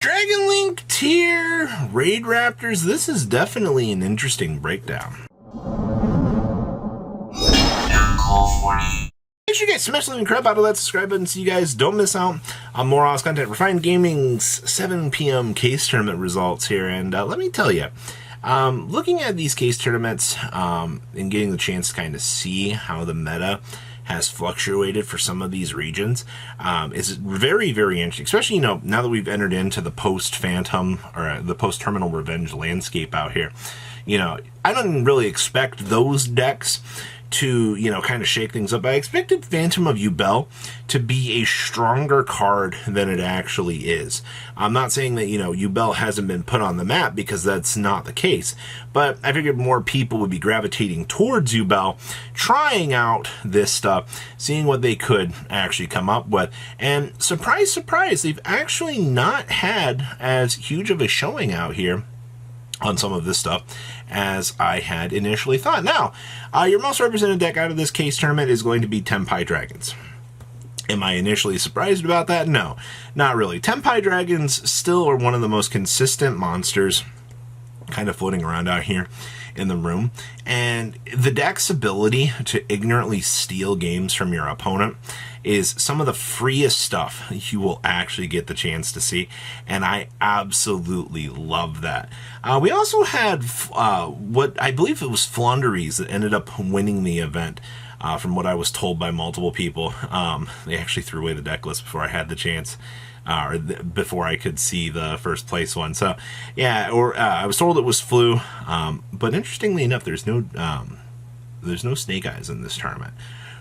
Dragon Link tier, Raid Raptors, this is definitely an interesting breakdown. Make sure you guys smash the like crap out of that subscribe button so you guys don't miss out on more awesome content. Refined Gaming's 7 p.m. case tournament results here, and let me tell you, looking at these case tournaments and getting the chance to kind of see how the meta has fluctuated for some of these regions is very, very interesting, especially, you know, now that we've entered into the post-Phantom or the post-Terminal Revenge landscape out here. You know, I don't really expect those decks to, you know, kind of shake things up. I expected Phantom of Yubel to be a stronger card than it actually is. I'm not saying that, you know, Yubel hasn't been put on the map, because that's not the case. But I figured more people would be gravitating towards Yubel, trying out this stuff, seeing what they could actually come up with. And surprise, surprise, they've actually not had as huge of a showing out here on some of this stuff as I had initially thought. Now, your most represented deck out of this case tournament is going to be Tempai Dragons. Am I initially surprised about that? No, not really. Tempai Dragons still are one of the most consistent monsters kind of floating around out here in the room, and the deck's ability to ignorantly steal games from your opponent is some of the freest stuff you will actually get the chance to see, and I absolutely love that. We also had what I believe it was Flaunderies that ended up winning the event. From what I was told by multiple people, they actually threw away the deck list before I had the chance, before I could see the first place one. So, yeah, or I was told it was Flu, but interestingly enough, there's no Snake Eyes in this tournament,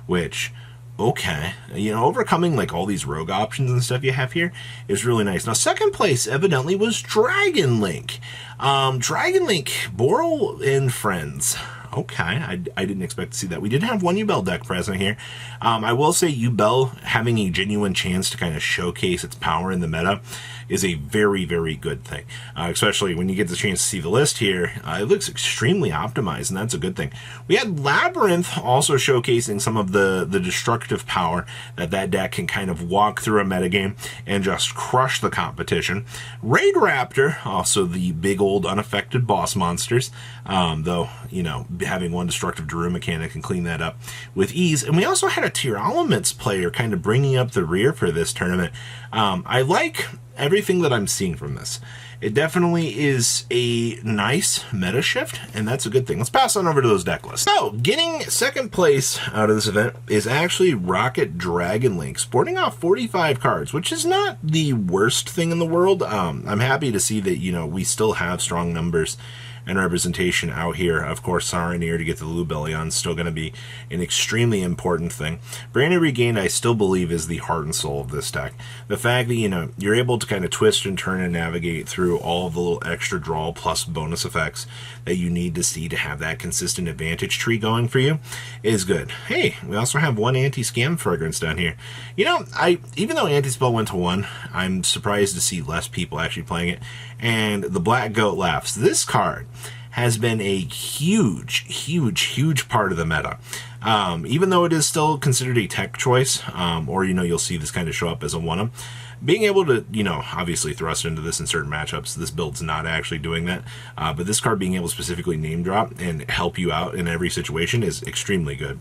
which, okay, you know, overcoming like all these rogue options and stuff you have here is really nice. Now, second place evidently was Dragon Link. Dragon Link, Boral and Friends. Okay, I didn't expect to see that. We did have one Yubel deck present here. I will say Yubel having a genuine chance to kind of showcase its power in the meta is a very, very good thing. Especially when you get the chance to see the list here. It looks extremely optimized, and that's a good thing. We had Labyrinth also showcasing some of the destructive power that deck can kind of walk through a metagame and just crush the competition. Raid Raptor, also the big old unaffected boss monsters, though, you know, having one destructive Drew mechanic and clean that up with ease. And we also had a Tearlaments player kind of bringing up the rear for this tournament. I like everything that I'm seeing from this. It definitely is a nice meta shift, and that's a good thing. Let's pass on over to those deck lists. So, getting second place out of this event is actually Rocket Dragon Link, sporting off 45 cards, which is not the worst thing in the world. I'm happy to see that, you know, we still have strong numbers and representation out here. Of course, Saranir to get the Lubellion is still going to be an extremely important thing. Brain Regained, I still believe, is the heart and soul of this deck. The fact that, you know, you're able to kind of twist and turn and navigate through all of the little extra draw plus bonus effects that you need to see to have that consistent advantage tree going for you is good. Hey, we also have one anti-scam fragrance down here. You know, even though anti-spell went to 1, I'm surprised to see less people actually playing it. And the Black Goat Laughs. This card has been a huge, huge, huge part of the meta. Even though it is still considered a tech choice, or, you know, you'll see this kind of show up as a one-up, being able to, you know, obviously thrust into this in certain matchups, this build's not actually doing that, but this card being able to specifically name drop and help you out in every situation is extremely good.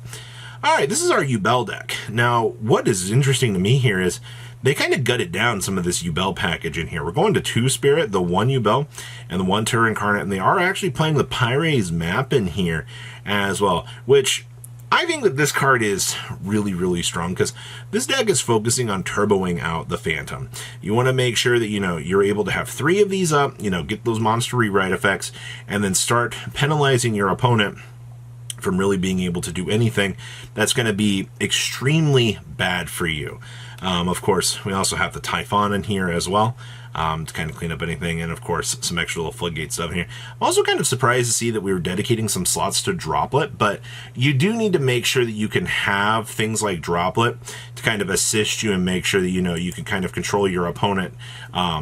Alright, this is our Yubel deck. Now, what is interesting to me here is they kind of gutted down some of this Yubel package in here. We're going to 2 Spirit, the 1 Yubel, and the 1 Terra Incarnate, and they are actually playing the Pyre's map in here as well, which I think that this card is really, really strong, because this deck is focusing on turboing out the Phantom. You want to make sure that, you know, you're able to have 3 of these up, you know, get those monster rewrite effects, and then start penalizing your opponent from really being able to do anything that's going to be extremely bad for you. Of course, we also have the Typhon in here as well, to kind of clean up anything, and of course some extra little floodgate stuff in here. I'm also kind of surprised to see that we were dedicating some slots to Droplet, but you do need to make sure that you can have things like Droplet to kind of assist you and make sure that, you know, you can kind of control your opponent,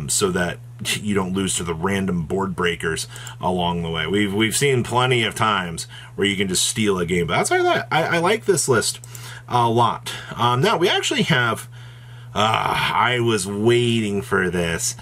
so that you don't lose to the random board breakers along the way. We've seen plenty of times where you can just steal a game, but that's why I like this list a lot. Now we actually have I was waiting for this.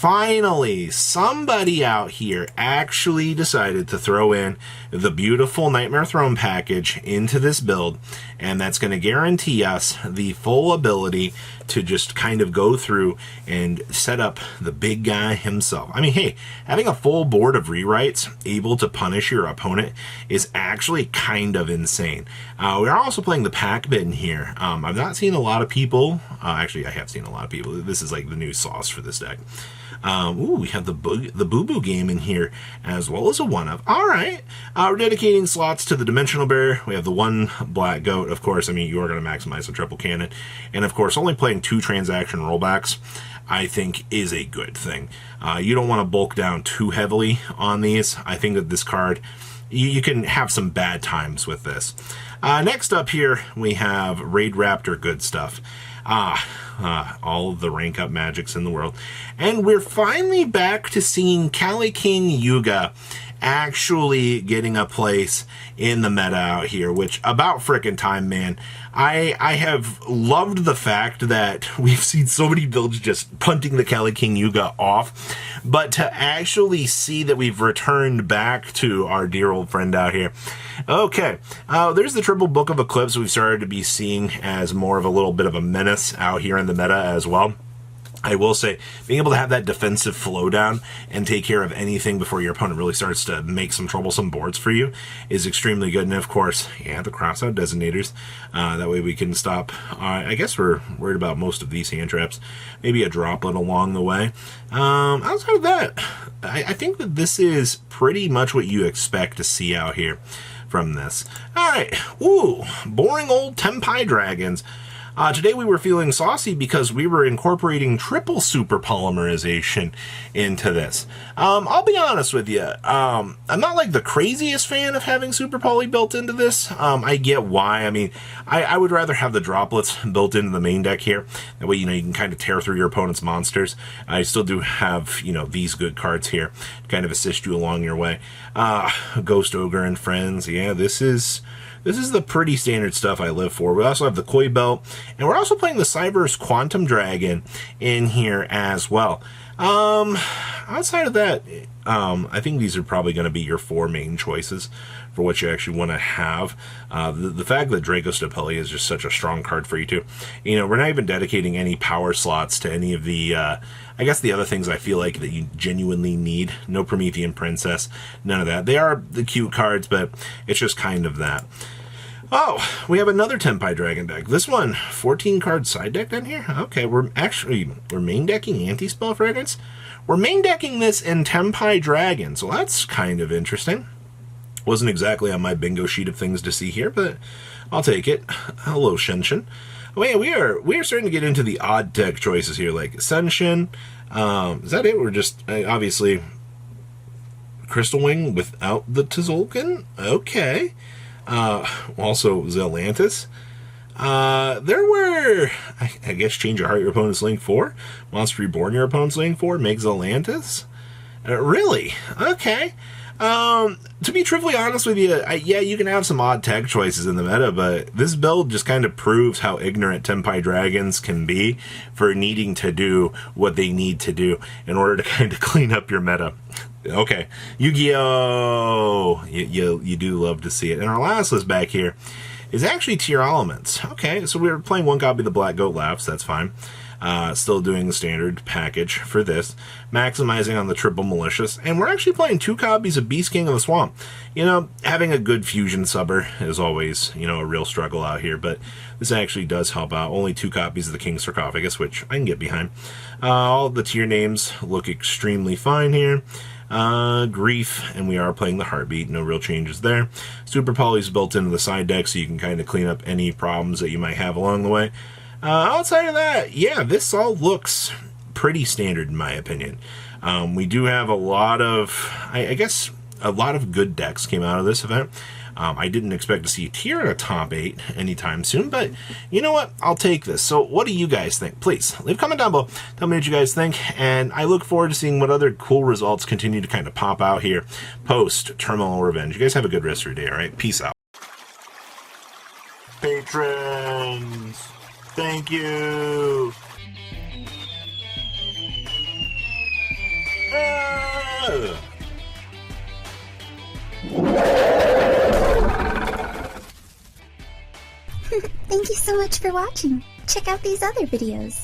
Finally, somebody out here actually decided to throw in the beautiful Nightmare Throne package into this build, and that's going to guarantee us the full ability to just kind of go through and set up the big guy himself. I mean, hey, having a full board of rewrites able to punish your opponent is actually kind of insane. We're also playing the pack bin here. I've not seen a lot of people, actually I have seen a lot of people. This is like the new sauce for this deck. Ooh, we have the Boo-Boo game in here, as well as a one-of. All right. We're dedicating slots to the Dimensional Bear. We have the one Black Goat, of course. I mean, you are going to maximize the triple cannon. And, of course, only playing 2 transaction rollbacks, I think, is a good thing. You don't want to bulk down too heavily on these. I think that this card, you can have some bad times with this. Next up here, we have Raid Raptor good stuff. All of the rank up magics in the world. And we're finally back to seeing Kali King Yuga actually getting a place in the meta out here, which about frickin' time, man. I have loved the fact that we've seen so many builds just punting the Kali King Yuga off, but to actually see that we've returned back to our dear old friend out here. Okay, there's the Triple Book of Eclipse we've started to be seeing as more of a little bit of a menace out here in the meta as well. I will say, being able to have that defensive flow down and take care of anything before your opponent really starts to make some troublesome boards for you is extremely good. And of course, yeah, the crossout detonators. That way we can stop. I guess we're worried about most of these hand traps. Maybe a droplet along the way. Outside of that, I think that this is pretty much what you expect to see out here from this. All right. Ooh, boring old Tempai dragons. Today we were feeling saucy because we were incorporating triple super polymerization into this. I'll be honest with you. I'm not like the craziest fan of having super poly built into this. I get why. I mean, I would rather have the droplets built into the main deck here. That way, you know, you can kind of tear through your opponent's monsters. I still do have, you know, these good cards here to kind of assist you along your way. Ghost Ogre and Friends. Yeah, this is the pretty standard stuff I live for. We also have the Koi Belt, and we're also playing the Cyber's Quantum Dragon in here as well. Outside of that, I think these are probably going to be your 4 main choices for what you actually want to have. The fact that Draco Stapelli is just such a strong card for you too. You know, we're not even dedicating any power slots to any of the, I guess the other things I feel like that you genuinely need. No Promethean Princess, none of that. They are the cute cards, but it's just kind of that. Oh, we have another Tempai Dragon deck. This one, 14 card side deck down here? Okay, we're main decking Anti-Spell Fragrance. We're main decking this in Tempai Dragon, so that's kind of interesting. Wasn't exactly on my bingo sheet of things to see here, but I'll take it. Hello, Shenshin. Oh, yeah, we are starting to get into the odd deck choices here, like Senshin. Is that it? We're just, obviously, Crystal Wing without the Tzolk'in? Okay. Also Zelantis. There were, I guess, Change Your Heart, your opponent's link 4. Monster Reborn, your opponent's link 4. Make Zelantis. Really? Okay. To be truthfully honest with you, yeah, you can have some odd tech choices in the meta, but this build just kind of proves how ignorant Tempai Dragons can be for needing to do what they need to do in order to kind of clean up your meta. Okay, Yu-Gi-Oh! You do love to see it. And our last list back here is actually Tearlaments. Okay, so we're playing 1 copy of the Black Goat Laughs, that's fine. Still doing the standard package for this, maximizing on the triple malicious, and we're actually playing 2 copies of Beast King of the Swamp. You know, having a good fusion subber is always, you know, a real struggle out here, but this actually does help out. Only 2 copies of the King's Sarcophagus, which I can get behind. All the tier names look extremely fine here. Grief, and we are playing the Heartbeat, no real changes there. Super Poly's built into the side deck, so you can kind of clean up any problems that you might have along the way. Outside of that, yeah, this all looks pretty standard in my opinion. We do have a lot of, I guess, a lot of good decks came out of this event. I didn't expect to see a tier in a top 8 anytime soon, but you know what? I'll take this. So what do you guys think? Please leave a comment down below. Tell me what you guys think, and I look forward to seeing what other cool results continue to kind of pop out here post Terminal Revenge. You guys have a good rest of your day, all right? Peace out. Patrons, thank you. Whoa! Thank you so much for watching. Check out these other videos.